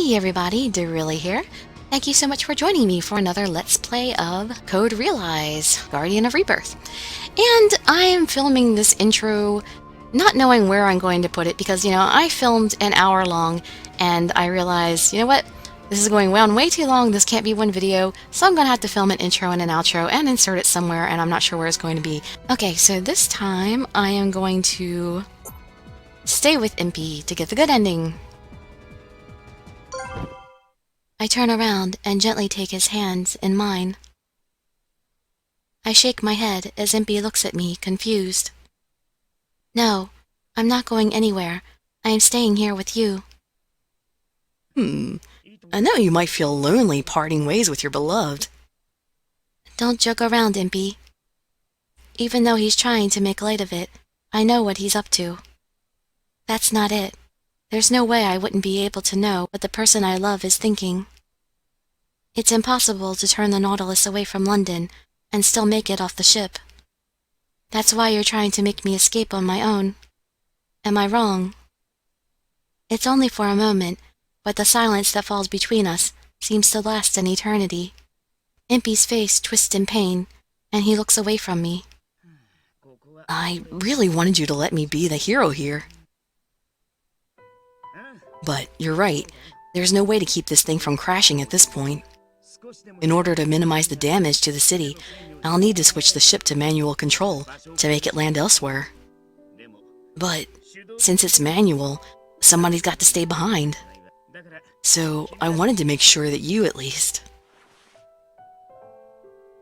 Hey everybody, Dirili here. Thank you so much for joining me for another Let's Play of Code Realize, Guardian of Rebirth. And I am filming this intro not knowing where I'm going to put it because, I filmed an hour long and I realized, you know what? This is going on way too long, this can't be one video, so I'm going to have to film an intro and an outro and insert it somewhere, and I'm not sure where it's going to be. Okay, so this time I am going to stay with Impy to get the good ending. I turn around and gently take his hands in mine. I shake my head as Impy looks at me, confused. No, I'm not going anywhere. I am staying here with you. I know you might feel lonely parting ways with your beloved. Don't joke around, Impy. Even though he's trying to make light of it, I know what he's up to. That's not it. There's no way I wouldn't be able to know what the person I love is thinking. It's impossible to turn the Nautilus away from London and still make it off the ship. That's why you're trying to make me escape on my own. Am I wrong? It's only for a moment, but the silence that falls between us seems to last an eternity. Impy's face twists in pain, and he looks away from me. I really wanted you to let me be the hero here. But you're right, there's no way to keep this thing from crashing at this point. In order to minimize the damage to the city, I'll need to switch the ship to manual control to make it land elsewhere. But since it's manual, somebody's got to stay behind. So I wanted to make sure that you, at least.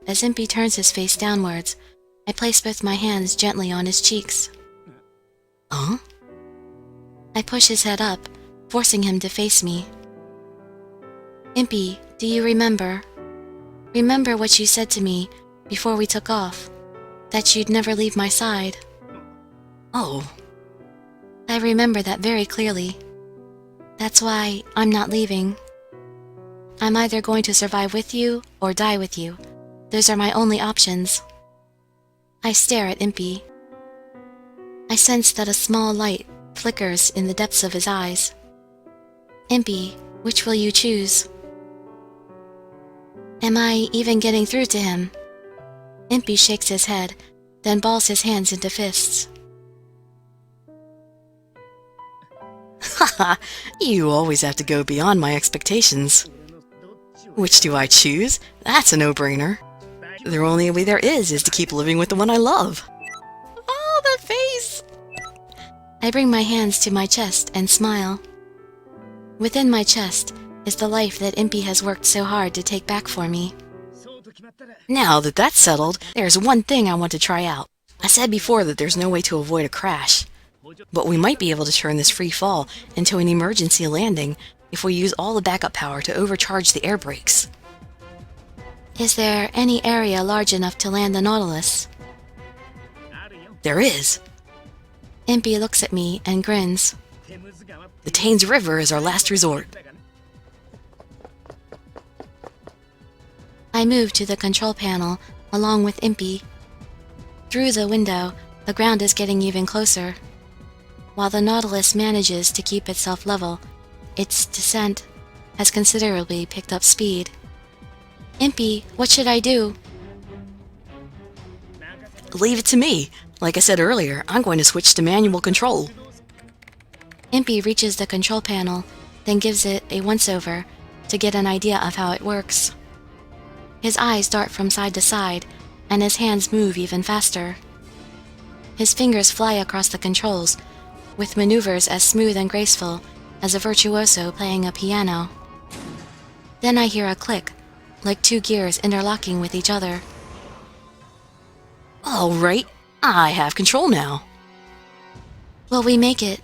As Impy turns his face downwards, I place both my hands gently on his cheeks. Huh? I push his head up, forcing him to face me. Impy, do you remember? Remember what you said to me before we took off? That you'd never leave my side. Oh. I remember that very clearly. That's why I'm not leaving. I'm either going to survive with you or die with you. Those are my only options. I stare at Impy. I sense that a small light flickers in the depths of his eyes. Impy, which will you choose? Am I even getting through to him? Impy shakes his head, then balls his hands into fists. Haha, you always have to go beyond my expectations. Which do I choose? That's a no-brainer. The only way there is to keep living with the one I love. Oh, that face! I bring my hands to my chest and smile. Within my chest is the life that Impy has worked so hard to take back for me. Now that that's settled, there's one thing I want to try out. I said before that there's no way to avoid a crash, but we might be able to turn this free fall into an emergency landing if we use all the backup power to overcharge the air brakes. Is there any area large enough to land the Nautilus? There is. Impy looks at me and grins. The Thames River is our last resort. I move to the control panel along with Impy. Through the window, the ground is getting even closer. While the Nautilus manages to keep itself level, its descent has considerably picked up speed. Impy, what should I do? Leave it to me. Like I said earlier, I'm going to switch to manual control. Impy reaches the control panel, then gives it a once-over to get an idea of how it works. His eyes dart from side to side, and his hands move even faster. His fingers fly across the controls, with maneuvers as smooth and graceful as a virtuoso playing a piano. Then I hear a click, like two gears interlocking with each other. All right, I have control now. Will we make it?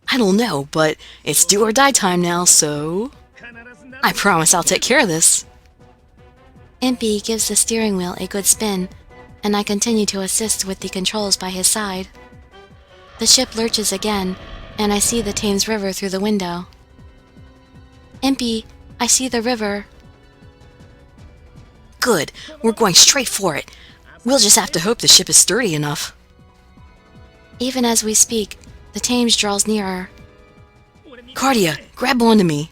I don't know, but it's do or die time now, so I promise I'll take care of this. Impy gives the steering wheel a good spin, and I continue to assist with the controls by his side. The ship lurches again, and I see the Thames River through the window. Impy, I see the river. Good, we're going straight for it. We'll just have to hope the ship is sturdy enough. Even as we speak, the Thames draws nearer. Cardia, grab onto me.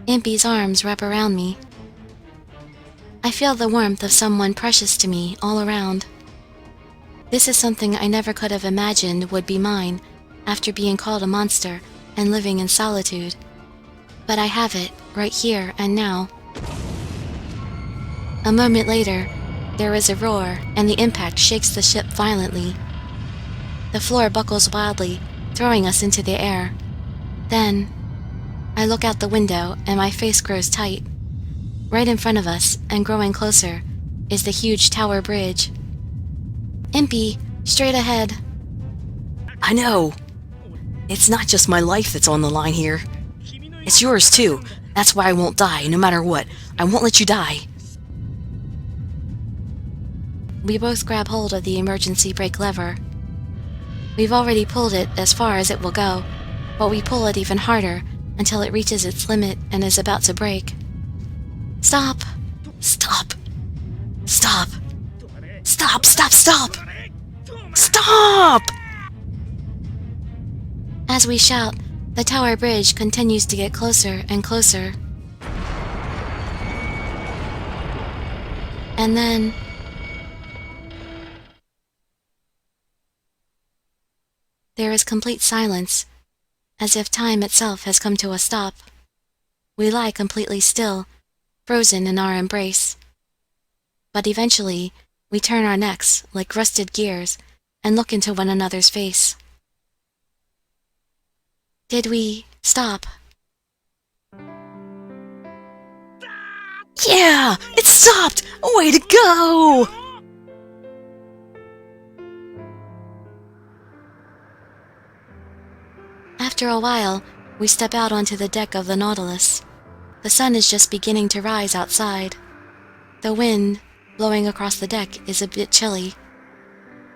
Impy's arms wrap around me. I feel the warmth of someone precious to me all around. This is something I never could have imagined would be mine after being called a monster and living in solitude. But I have it right here and now. A moment later, there is a roar, and the impact shakes the ship violently. The floor buckles wildly, throwing us into the air. Then, I look out the window and my face grows tight. Right in front of us, and growing closer, is the huge tower bridge. Impy, straight ahead. I know. It's not just my life that's on the line here. It's yours too. That's why I won't die, no matter what. I won't let you die. We both grab hold of the emergency brake lever. We've already pulled it as far as it will go, but we pull it even harder until it reaches its limit and is about to break. Stop! Stop! Stop! Stop! Stop! Stop! Stop! As we shout, the tower bridge continues to get closer and closer. And then... there is complete silence, as if time itself has come to a stop. We lie completely still, frozen in our embrace. But eventually, we turn our necks like rusted gears and look into one another's face. Did we stop? Yeah! It stopped! Way to go! After a while, we step out onto the deck of the Nautilus. The sun is just beginning to rise outside. The wind, blowing across the deck, is a bit chilly.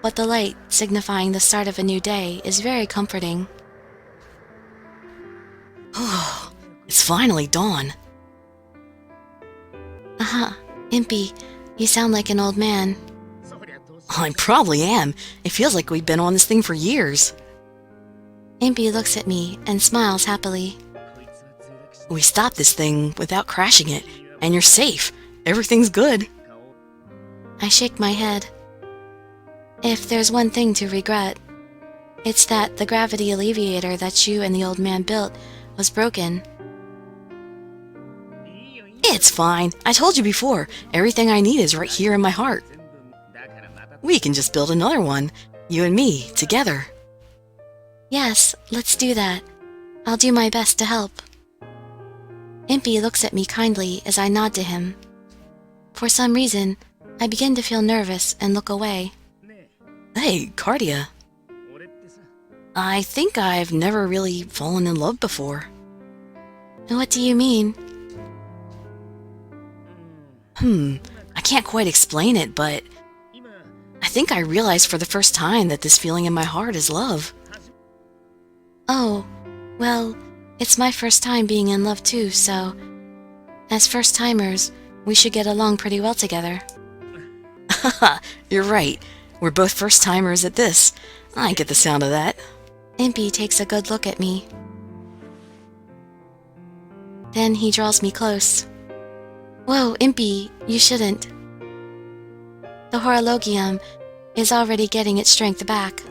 But the light, signifying the start of a new day, is very comforting. Oh, it's finally dawn. Impy, you sound like an old man. I probably am. It feels like we've been on this thing for years. Impy looks at me and smiles happily. We stopped this thing without crashing it, and you're safe. Everything's good. I shake my head. If there's one thing to regret, it's that the gravity alleviator that you and the old man built was broken. It's fine. I told you before, everything I need is right here in my heart. We can just build another one, you and me, together. Yes, let's do that. I'll do my best to help. Impy looks at me kindly as I nod to him. For some reason, I begin to feel nervous and look away. Hey, Cardia. I think I've never really fallen in love before. What do you mean? I can't quite explain it, but I think I realized for the first time that this feeling in my heart is love. Oh, well, it's my first time being in love too, so... as first-timers, we should get along pretty well together. Haha, you're right. We're both first-timers at this. I get the sound of that. Impy takes a good look at me. Then he draws me close. Whoa, Impy, you shouldn't. The horologium is already getting its strength back.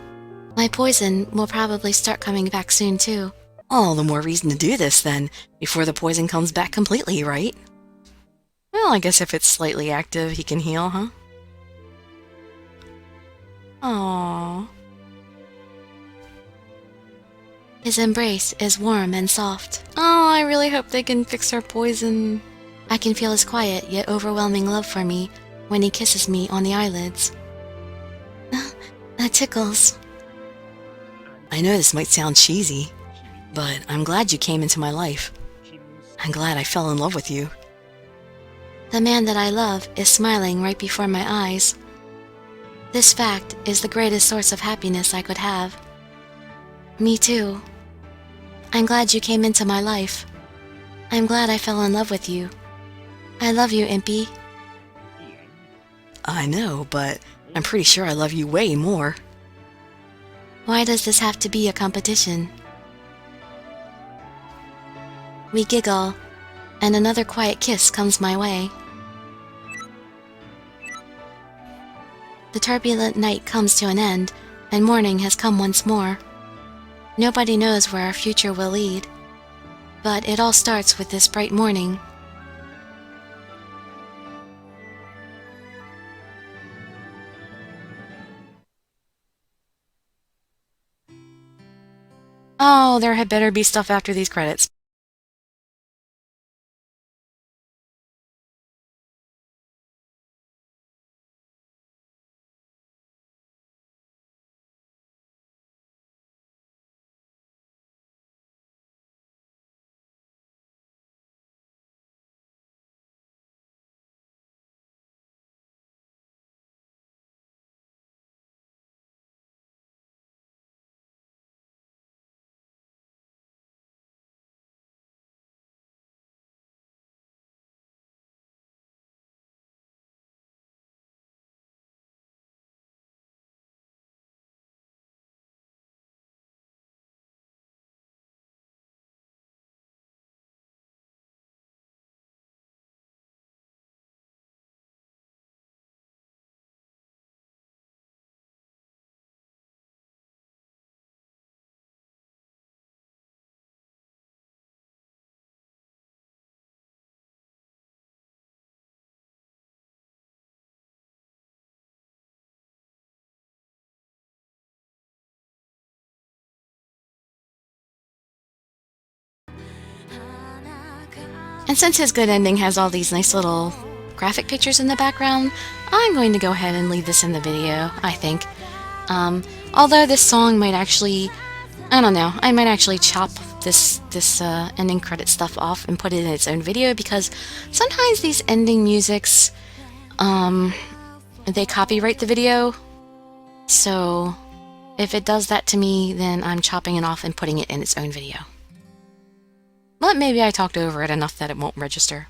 My poison will probably start coming back soon, too. All the more reason to do this, then, before the poison comes back completely, right? Well, I guess if it's slightly active, he can heal, huh? Aww. His embrace is warm and soft. Oh, I really hope they can fix our poison. I can feel his quiet yet overwhelming love for me when he kisses me on the eyelids. That tickles. I know this might sound cheesy, but I'm glad you came into my life. I'm glad I fell in love with you. The man that I love is smiling right before my eyes. This fact is the greatest source of happiness I could have. Me too. I'm glad you came into my life. I'm glad I fell in love with you. I love you, Impy. I know, but I'm pretty sure I love you way more. Why does this have to be a competition? We giggle, and another quiet kiss comes my way. The turbulent night comes to an end, and morning has come once more. Nobody knows where our future will lead, but it all starts with this bright morning. Oh, there had better be stuff after these credits. And since his good ending has all these nice little graphic pictures in the background, I'm going to go ahead and leave this in the video, I think. Although this song might actually, I don't know, I might actually chop this ending credit stuff off and put it in its own video, because sometimes these ending musics, they copyright the video, so if it does that to me, then I'm chopping it off and putting it in its own video. But maybe I talked over it enough that it won't register.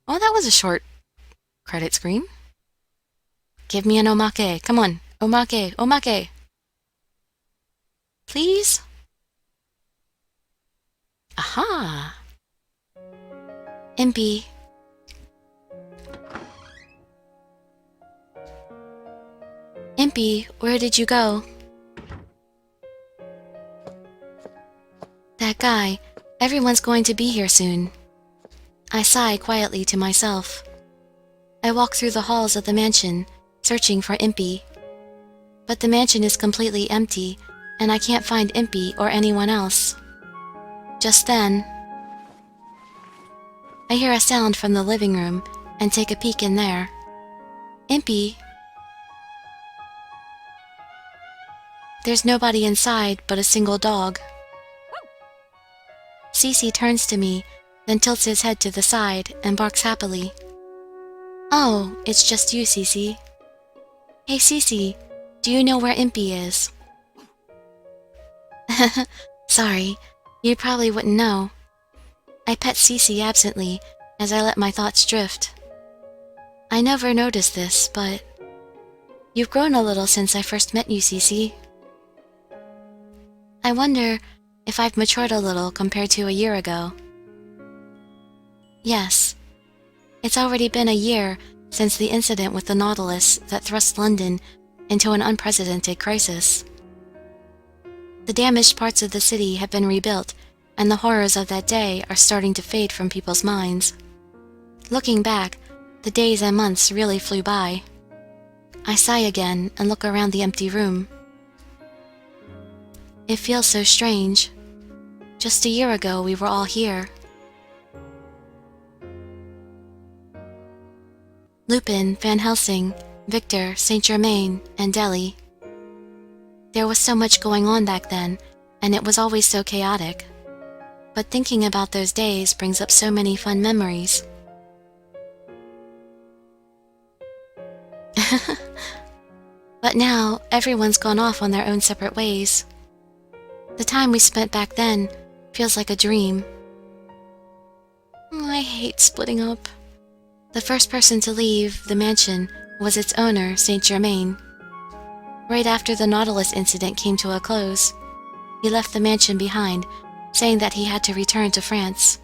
Well, that was a short credit screen. Give me an omake. Come on. Omake. Omake. Please? Aha. Impy. Impy, where did you go? That guy. Everyone's going to be here soon. I sigh quietly to myself. I walk through the halls of the mansion, searching for Impy. But the mansion is completely empty, and I can't find Impy or anyone else. Just then, I hear a sound from the living room and take a peek in there. Impy. There's nobody inside but a single dog. Cece turns to me, then tilts his head to the side and barks happily. Oh, it's just you, Cece. Hey, Cece, do you know where Impy is? Sorry, you probably wouldn't know. I pet Cece absently as I let my thoughts drift. I never noticed this, but you've grown a little since I first met you, Cece. I wonder if I've matured a little compared to a year ago. Yes, it's already been a year since the incident with the Nautilus that thrust London into an unprecedented crisis. The damaged parts of the city have been rebuilt, and the horrors of that day are starting to fade from people's minds. Looking back, the days and months really flew by. I sigh again and look around the empty room. It feels so strange. Just a year ago, we were all here. Lupin, Van Helsing, Victor, Saint Germain, and Delhi. There was so much going on back then, and it was always so chaotic. But thinking about those days brings up so many fun memories. But now, everyone's gone off on their own separate ways. The time we spent back then feels like a dream. I hate splitting up. The first person to leave the mansion was its owner, Saint Germain. Right after the Nautilus incident came to a close, he left the mansion behind, saying that he had to return to France.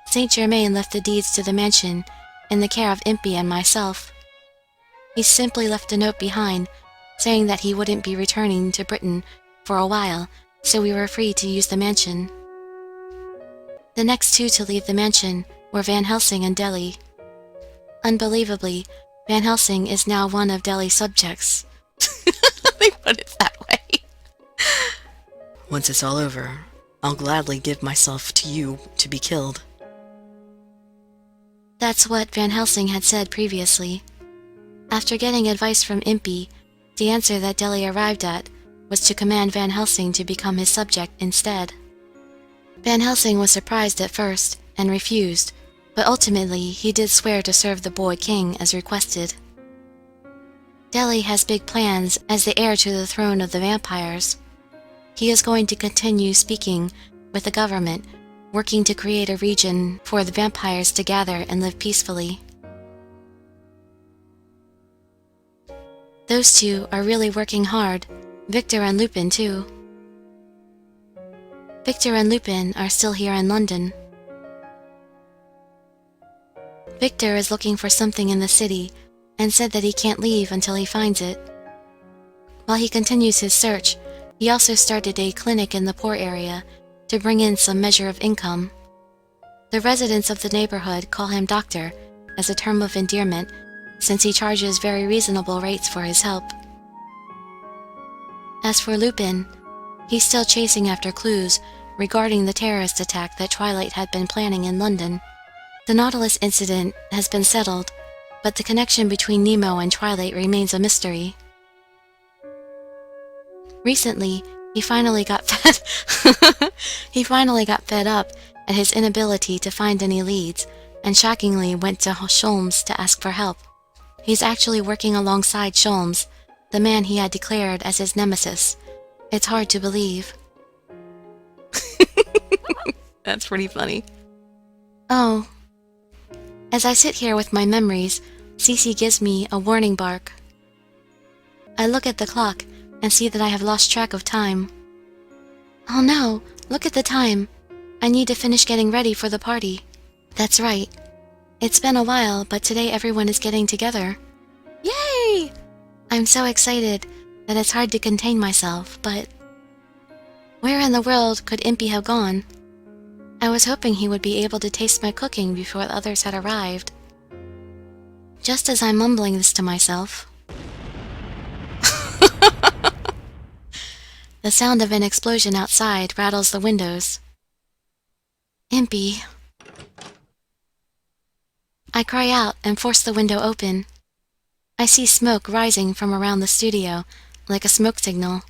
Saint Germain left the deeds to the mansion in the care of Impy and myself. He simply left a note behind, saying that he wouldn't be returning to Britain for a while, so we were free to use the mansion. The next two to leave the mansion were Van Helsing and Deli. Unbelievably, Van Helsing is now one of Deli's subjects. They put it that way. Once it's all over, I'll gladly give myself to you to be killed. That's what Van Helsing had said previously. After getting advice from Impy, the answer that Deli arrived at was to command Van Helsing to become his subject instead. Van Helsing was surprised at first and refused, but ultimately he did swear to serve the boy king as requested. Deli has big plans as the heir to the throne of the vampires. He is going to continue speaking with the government, working to create a region for the vampires to gather and live peacefully. Those two are really working hard, Victor and Lupin too. Victor and Lupin are still here in London. Victor is looking for something in the city and said that he can't leave until he finds it. While he continues his search, he also started a clinic in the poor area to bring in some measure of income. The residents of the neighborhood call him Doctor as a term of endearment, since he charges very reasonable rates for his help. As for Lupin, he's still chasing after clues regarding the terrorist attack that Twilight had been planning in London. The Nautilus incident has been settled, but the connection between Nemo and Twilight remains a mystery. Recently, he finally got fed up at his inability to find any leads, and shockingly went to Sholmes to ask for help. He's actually working alongside Sholmes, the man he had declared as his nemesis. It's hard to believe. That's pretty funny. Oh. As I sit here with my memories, Cece gives me a warning bark. I look at the clock and see that I have lost track of time. Oh no, look at the time. I need to finish getting ready for the party. That's right. It's been a while, but today everyone is getting together. Yay! I'm so excited that it's hard to contain myself, but... where in the world could Impy have gone? I was hoping he would be able to taste my cooking before the others had arrived. Just as I'm mumbling this to myself... the sound of an explosion outside rattles the windows. Impy. I cry out and force the window open. I see smoke rising from around the studio, like a smoke signal.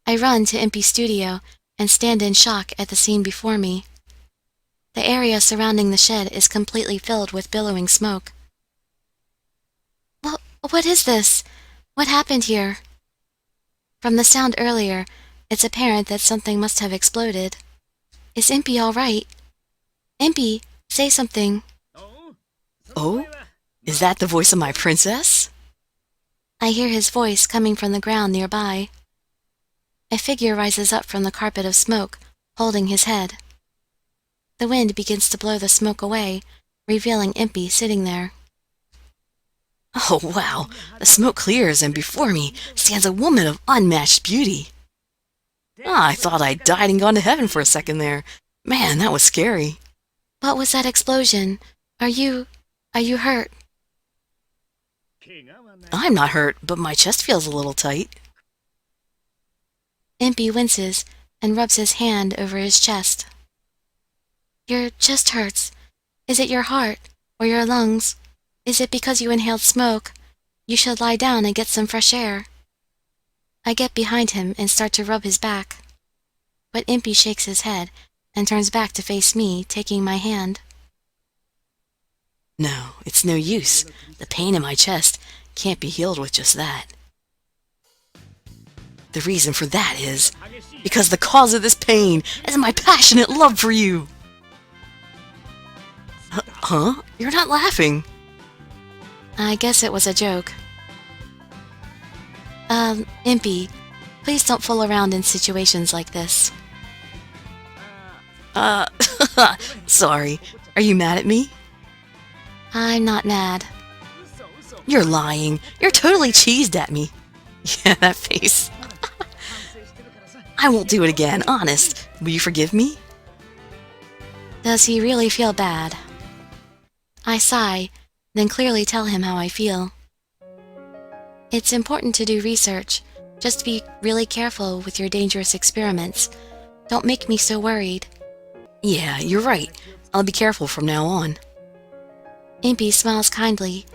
I run to Impy's studio and stand in shock at the scene before me. The area surrounding the shed is completely filled with billowing smoke. What is this? What happened here? From the sound earlier, it's apparent that something must have exploded. Is Impy all right? Impy, say something. Oh? Is that the voice of my princess? I hear his voice coming from the ground nearby. A figure rises up from the carpet of smoke, holding his head. The wind begins to blow the smoke away, revealing Impy sitting there. Oh, wow! The smoke clears, and before me stands a woman of unmatched beauty. I thought I'd died and gone to heaven for a second there. Man, that was scary. What was that explosion? Are you hurt? I'm not hurt, but my chest feels a little tight. Impy winces and rubs his hand over his chest. Your chest hurts. Is it your heart or your lungs? Is it because you inhaled smoke? You should lie down and get some fresh air. I get behind him and start to rub his back. But Impy shakes his head and turns back to face me, taking my hand. No, it's no use. The pain in my chest can't be healed with just that. The reason for that is because the cause of this pain is my passionate love for you. Huh? You're not laughing. I guess it was a joke. Impy, please don't fool around in situations like this. Uh, sorry. Are you mad at me? I'm not mad. You're lying. You're totally cheesed at me. Yeah, that face. I won't do it again, honest. Will you forgive me? Does he really feel bad? I sigh, then clearly tell him how I feel. It's important to do research. Just be really careful with your dangerous experiments. Don't make me so worried. Yeah, you're right. I'll be careful from now on. Impy smiles kindly,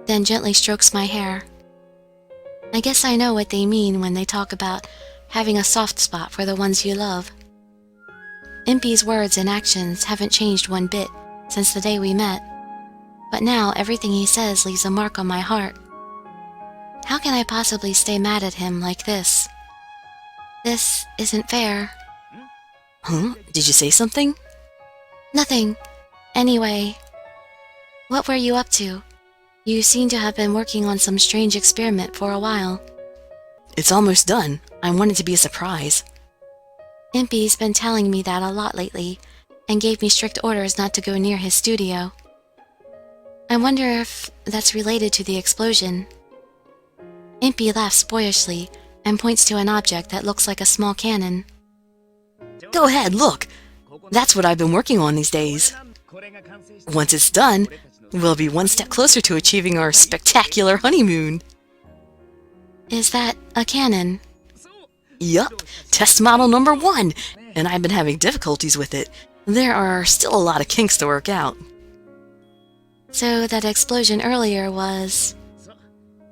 then gently strokes my hair. I guess I know what they mean when they talk about having a soft spot for the ones you love. Impy's words and actions haven't changed one bit since the day we met, but now everything he says leaves a mark on my heart. How can I possibly stay mad at him like this? This isn't fair. Huh? Did you say something? Nothing. Anyway, what were you up to? You seem to have been working on some strange experiment for a while. It's almost done. I want it to be a surprise. Impy's been telling me that a lot lately, and gave me strict orders not to go near his studio. I wonder if that's related to the explosion. Impy laughs boyishly and points to an object that looks like a small cannon. Go ahead, look. That's what I've been working on these days. Once it's done, we'll be one step closer to achieving our spectacular honeymoon. Is that a cannon? Yup, test model number 1, and I've been having difficulties with it. There are still a lot of kinks to work out. So that explosion earlier was...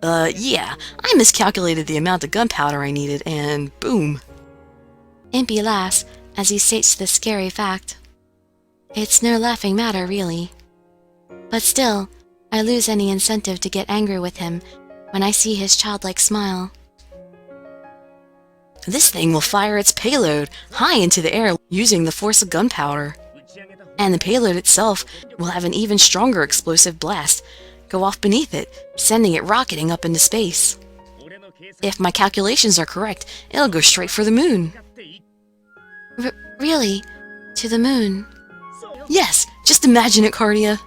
Yeah, I miscalculated the amount of gunpowder I needed, and boom. Impy laughs as he states this scary fact. It's no laughing matter, really. But still, I lose any incentive to get angry with him when I see his childlike smile. This thing will fire its payload high into the air using the force of gunpowder. And the payload itself will have an even stronger explosive blast go off beneath it, sending it rocketing up into space. If my calculations are correct, it'll go straight for the moon. Really? To the moon? Yes, just imagine it, Cardia.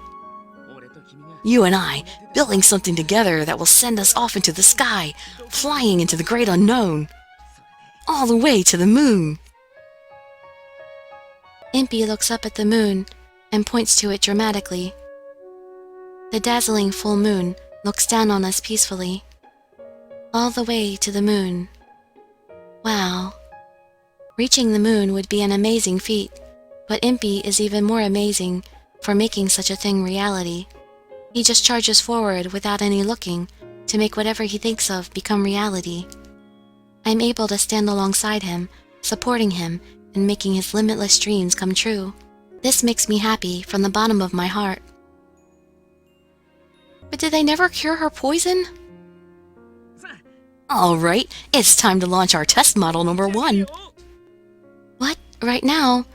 You and I, building something together that will send us off into the sky, flying into the great unknown. All the way to the moon. Impy looks up at the moon and points to it dramatically. The dazzling full moon looks down on us peacefully. All the way to the moon. Wow. Reaching the moon would be an amazing feat, but Impy is even more amazing for making such a thing reality. He just charges forward without any looking to make whatever he thinks of become reality. I'm able to stand alongside him, supporting him and making his limitless dreams come true. This makes me happy from the bottom of my heart. But did they never cure her poison? All right, it's time to launch our test model number 1. What? Right now?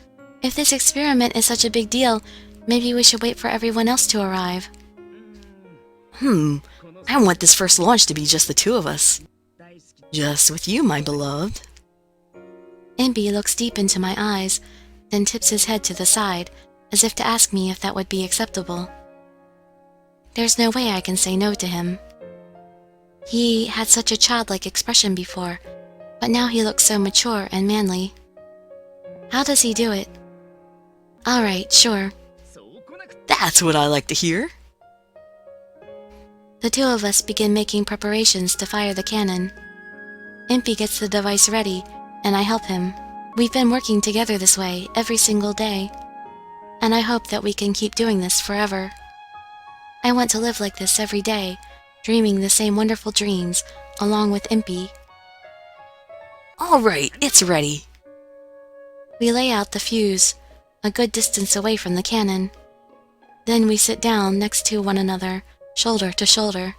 If this experiment is such a big deal, maybe we should wait for everyone else to arrive. I want this first launch to be just the 2 of us. Just with you, my beloved. Impy looks deep into my eyes, then tips his head to the side, as if to ask me if that would be acceptable. There's no way I can say no to him. He had such a childlike expression before, but now he looks so mature and manly. How does he do it? All right, sure. That's what I like to hear. The 2 of us begin making preparations to fire the cannon. Impy gets the device ready, and I help him. We've been working together this way every single day, and I hope that we can keep doing this forever. I want to live like this every day, dreaming the same wonderful dreams, along with Impy. All right, it's ready. We lay out the fuse, a good distance away from the cannon. Then we sit down next to one another, shoulder to shoulder.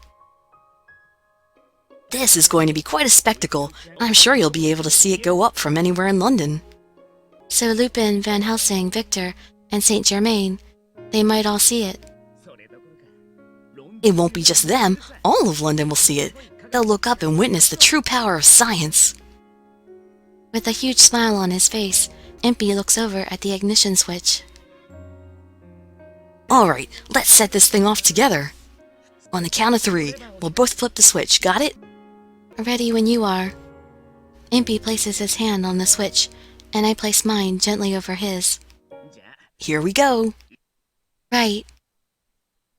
This is going to be quite a spectacle. I'm sure you'll be able to see it go up from anywhere in London. So Lupin, Van Helsing, Victor, and Saint Germain, they might all see it. It won't be just them. All of London will see it. They'll look up and witness the true power of science. With a huge smile on his face, Impy looks over at the ignition switch. Alright, let's set this thing off together. On the count of 3, we'll both flip the switch, got it? Ready when you are. Impy places his hand on the switch, and I place mine gently over his. Here we go. Right.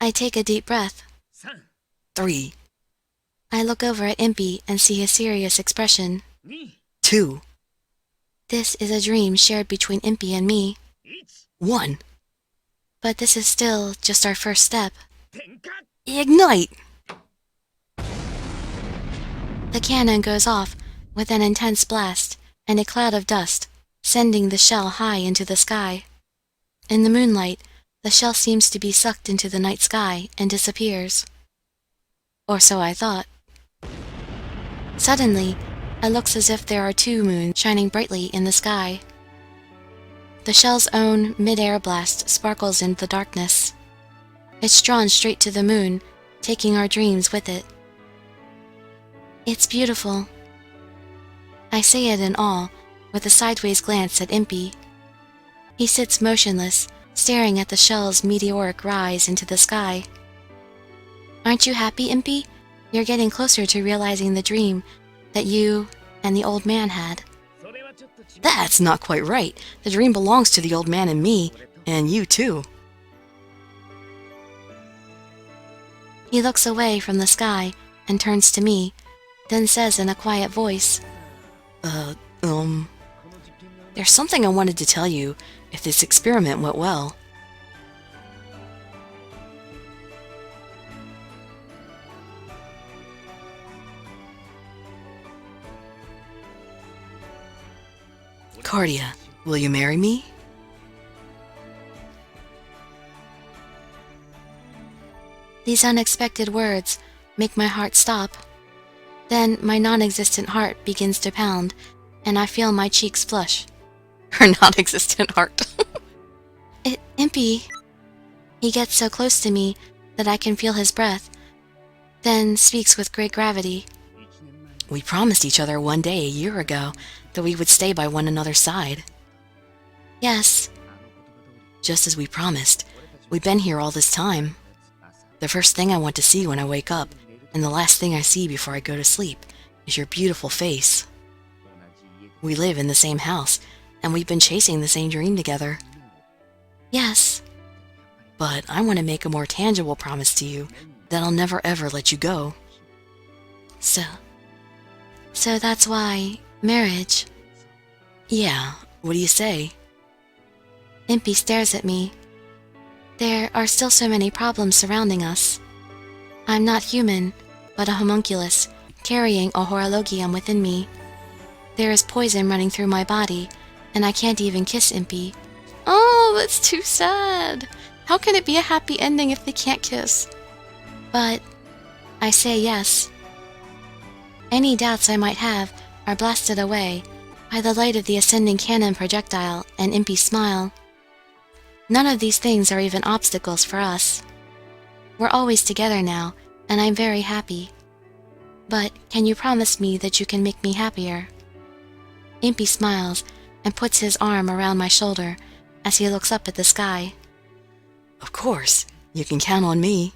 I take a deep breath. 3, I look over at Impy and see his serious expression. 2, This is a dream shared between Impy and me. 1. But this is still just our first step. Ignite! The cannon goes off with an intense blast and a cloud of dust, sending the shell high into the sky. In the moonlight, the shell seems to be sucked into the night sky and disappears. Or so I thought. Suddenly, it looks as if there are 2 moons shining brightly in the sky. The shell's own mid-air blast sparkles in the darkness. It's drawn straight to the moon, taking our dreams with it. It's beautiful. I say it in awe, with a sideways glance at Impy. He sits motionless, staring at the shell's meteoric rise into the sky. Aren't you happy, Impy? You're getting closer to realizing the dream that you and the old man had. That's not quite right. The dream belongs to the old man and me, and you too. He looks away from the sky and turns to me, then says in a quiet voice, There's something I wanted to tell you if this experiment went well. Cardia, will you marry me? These unexpected words make my heart stop. Then my non-existent heart begins to pound, and I feel my cheeks flush. Her non-existent heart. Impy. He gets so close to me that I can feel his breath, then speaks with great gravity. We promised each other one day a year ago that we would stay by one another's side. Yes. Just as we promised, we've been here all this time. The first thing I want to see when I wake up, and the last thing I see before I go to sleep, is your beautiful face. We live in the same house, and we've been chasing the same dream together. Yes. But I want to make a more tangible promise to you that I'll never ever let you go. So that's why marriage. Yeah, what do you say? Impy stares at me. There are still so many problems surrounding us. I'm not human, but a homunculus, carrying a horologium within me. There is poison running through my body, and I can't even kiss Impy. Oh, that's too sad. How can it be a happy ending if they can't kiss? But I say yes. Any doubts I might have are blasted away by the light of the ascending cannon projectile and Impy's smile. None of these things are even obstacles for us. We're always together now, and I'm very happy. But can you promise me that you can make me happier? Impy smiles and puts his arm around my shoulder as he looks up at the sky. Of course, you can count on me.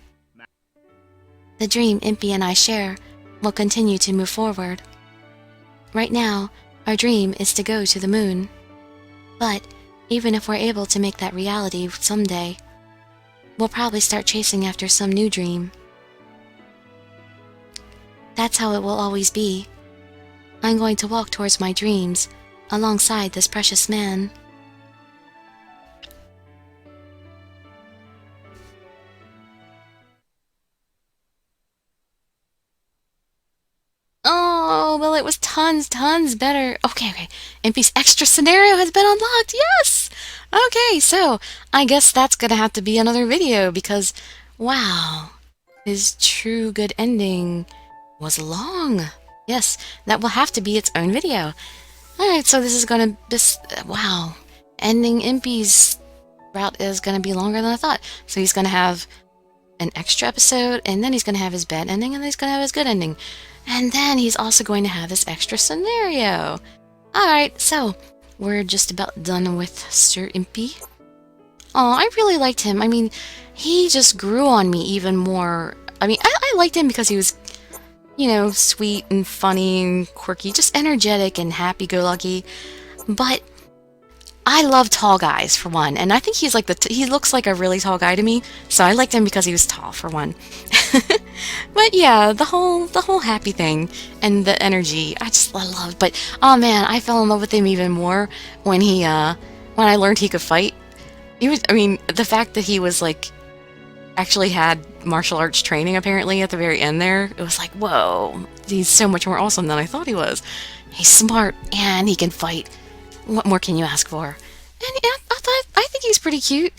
The dream Impy and I share will continue to move forward. Right now, our dream is to go to the moon. But even if we're able to make that reality someday, we'll probably start chasing after some new dream. That's how it will always be. I'm going to walk towards my dreams alongside this precious man. Oh, well, it was tons better. Okay. Impy's extra scenario has been unlocked. Yes! Okay, so I guess that's gonna have to be another video because, wow, his true good ending was long. Yes, that will have to be its own video. Alright, so this is gonna, wow. Ending Impy's route is gonna be longer than I thought. So he's gonna have an extra episode, and then he's going to have his bad ending, and then he's going to have his good ending. And then he's also going to have this extra scenario. Alright, so we're just about done with Sir Impy. Oh, I really liked him. I mean, he just grew on me even more. I mean, I liked him because he was, you know, sweet and funny and quirky, just energetic and happy-go-lucky. But I love tall guys, for one, and I think he's like he looks like a really tall guy to me, so I liked him because he was tall, for one. But yeah, the whole happy thing and the energy, I loved. But oh man, I fell in love with him even more when when I learned he could fight. I mean, the fact that he was like actually had martial arts training apparently at the very end there, it was like, whoa, he's so much more awesome than I thought he was. He's smart and he can fight. What more can you ask for? And yeah, I think he's pretty cute.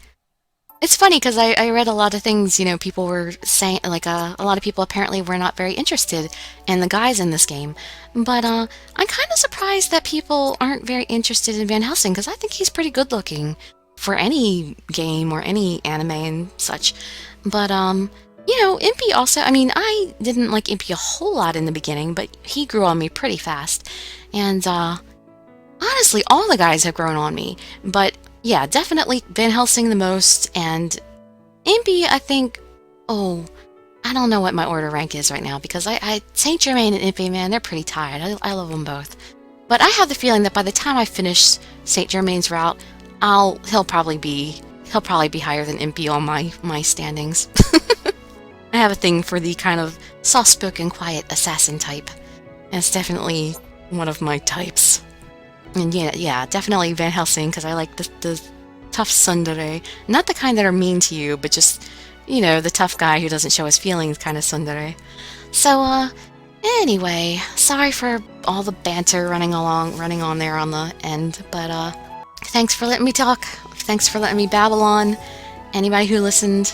It's funny because I read a lot of things, you know, people were saying, like, a lot of people apparently were not very interested in the guys in this game. But I'm kind of surprised that people aren't very interested in Van Helsing because I think he's pretty good looking for any game or any anime and such. But, you know, Impy also, I mean, I didn't like Impy a whole lot in the beginning, but he grew on me pretty fast. And, honestly, all the guys have grown on me. But yeah, definitely Van Helsing the most, and Impy, I think, oh, I don't know what my order rank is right now, because Saint Germain and Impy, man, they're pretty tired. I love them both. But I have the feeling that by the time I finish Saint Germain's route, he'll probably be higher than Impy on my standings. I have a thing for the kind of soft-spoken, quiet assassin type. And it's definitely one of my types. And yeah, definitely Van Helsing, because I like the tough tsundere. Not the kind that are mean to you, but just, you know, the tough guy who doesn't show his feelings kind of tsundere. So, anyway, sorry for all the banter running on there on the end, but, thanks for letting me talk. Thanks for letting me babble on. Anybody who listened,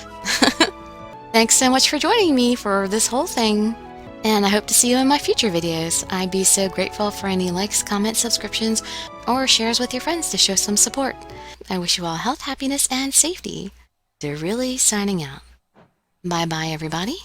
thanks so much for joining me for this whole thing. And I hope to see you in my future videos. I'd be so grateful for any likes, comments, subscriptions, or shares with your friends to show some support. I wish you all health, happiness, and safety. Dirili signing out. Bye-bye, everybody.